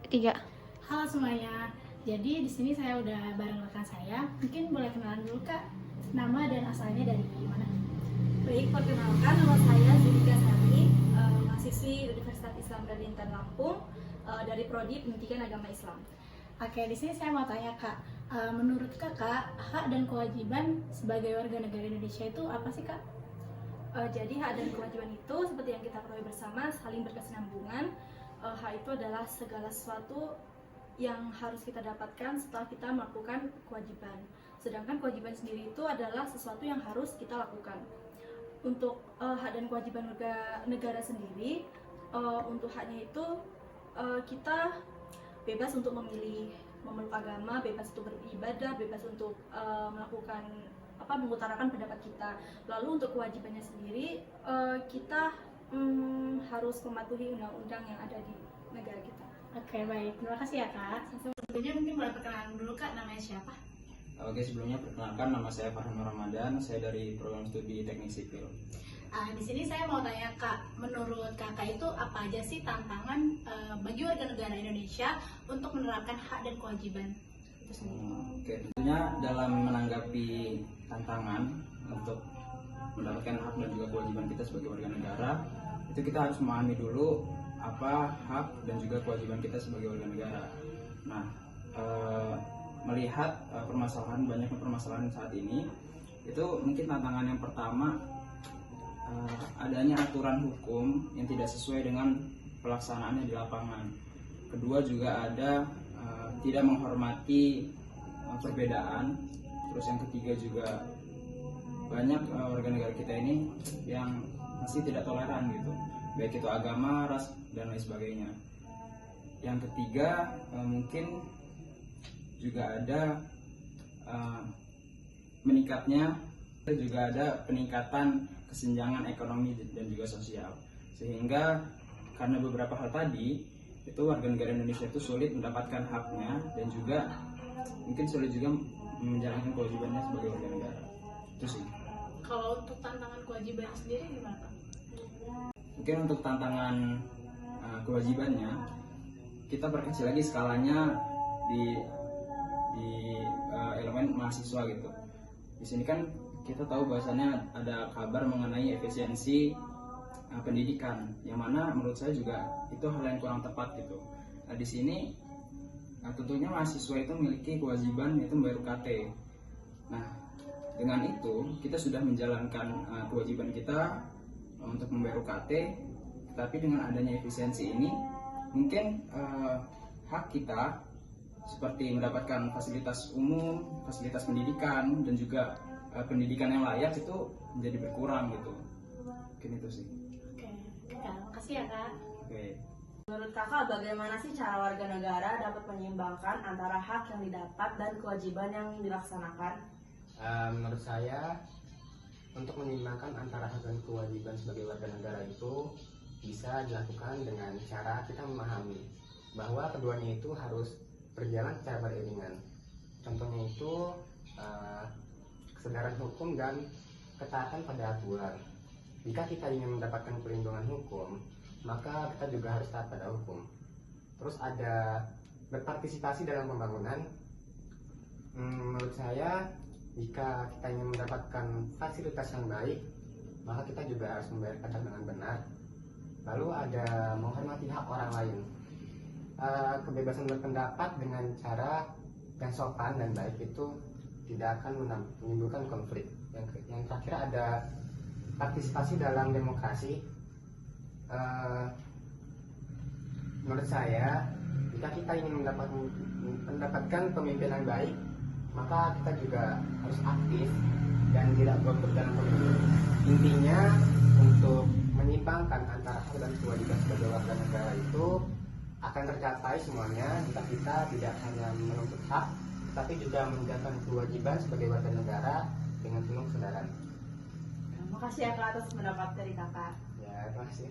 Tiga. Halo semuanya. Jadi di sini saya udah bareng rekan saya. Mungkin boleh kenalan dulu Kak, nama dan asalnya dari mana? Baik, perkenalkan nama saya Zulika Sari, mahasiswi Universitas Islam Radintan Lampung, dari Prodi Pendidikan Agama Islam. Oke, di sini saya mau tanya Kak, menurut Kakak hak dan kewajiban sebagai warga negara Indonesia itu apa sih Kak? Jadi hak dan kewajiban itu seperti yang kita ketahui bersama saling berkesinambungan. Hak itu adalah segala sesuatu yang harus kita dapatkan setelah kita melakukan kewajiban. Sedangkan kewajiban sendiri itu adalah sesuatu yang harus kita lakukan. Untuk hak dan kewajiban negara sendiri, untuk haknya itu kita bebas untuk memilih memeluk agama, bebas untuk beribadah, bebas untuk mengutarakan pendapat kita. Lalu untuk kewajibannya sendiri, kita harus mematuhi undang-undang yang ada di negara kita. Oke, baik. Terima kasih ya Kak. Sebelumnya mungkin boleh perkenalan dulu Kak, namanya siapa? Oke, sebelumnya perkenalkan nama saya Farhan Ramadan, saya dari program studi Teknik Sipil. Di sini saya mau tanya Kak, menurut Kakak itu apa aja sih tantangan bagi warga negara Indonesia untuk menerapkan hak dan kewajiban itu sendiri? Oke, tentunya dalam menanggapi tantangan untuk mendapatkan hak dan juga kewajiban kita sebagai warga negara, itu kita harus memahami dulu apa hak dan juga kewajiban kita sebagai warga negara. Nah, melihat banyaknya permasalahan saat ini, itu mungkin tantangan yang pertama, adanya aturan hukum yang tidak sesuai dengan pelaksanaannya di lapangan. Kedua juga ada tidak menghormati perbedaan. Terus yang ketiga juga banyak warga negara kita ini yang masih tidak toleran gitu, baik itu agama, ras, dan lain sebagainya. Yang ketiga mungkin juga ada peningkatan kesenjangan ekonomi dan juga sosial, sehingga karena beberapa hal tadi itu warga negara Indonesia itu sulit mendapatkan haknya dan juga mungkin sulit juga menjalankan kewajibannya sebagai warga negara. Itu sih. Kalau untuk tantangan kewajiban sendiri gimana Kak? Mungkin untuk tantangan kewajibannya, kita perkecil lagi skalanya di elemen mahasiswa gitu. Di sini kan kita tahu bahwasannya ada kabar mengenai efisiensi pendidikan, yang mana menurut saya juga itu hal yang kurang tepat gitu. Nah, di sini tentunya mahasiswa itu memiliki kewajiban yaitu membayar UKT. Nah, dengan itu kita sudah menjalankan kewajiban kita untuk membayar UKT, tapi dengan adanya efisiensi ini mungkin hak kita seperti mendapatkan fasilitas umum, fasilitas pendidikan, dan juga pendidikan yang layak itu menjadi berkurang gitu. Mungkin itu sih. Oke, Kak, makasih ya Kak. Oke. Menurut Kakak, bagaimana sih cara warga negara dapat menyeimbangkan antara hak yang didapat dan kewajiban yang dilaksanakan? Menurut saya, untuk menyeimbangkan antara hak dan kewajiban sebagai warga negara itu bisa dilakukan dengan cara kita memahami bahwa keduanya itu harus berjalan secara beriringan. Contohnya itu kesadaran hukum dan ketaatan pada aturan. Jika kita ingin mendapatkan perlindungan hukum, maka kita juga harus taat pada hukum. Terus ada berpartisipasi dalam pembangunan. Menurut saya, jika kita ingin mendapatkan fasilitas yang baik, maka kita juga harus membayar pajak dengan benar. Lalu ada menghormati hak orang lain. Kebebasan berpendapat dengan cara yang sopan dan baik itu tidak akan menimbulkan konflik. Yang terakhir ada partisipasi dalam demokrasi. Menurut saya, jika kita ingin mendapatkan pemimpin yang baik, maka kita juga harus aktif dan tidak golput dalam pemilu. Intinya, untuk menyimpangkan antara hak dan kewajiban sebagai warga negara itu akan tercapai semuanya jika kita tidak hanya menuntut hak, tapi juga menjalankan kewajiban sebagai warga negara dengan penuh kesadaran. Terima kasih ya Kak atas pendapat dari Kakak. Ya, terima kasih.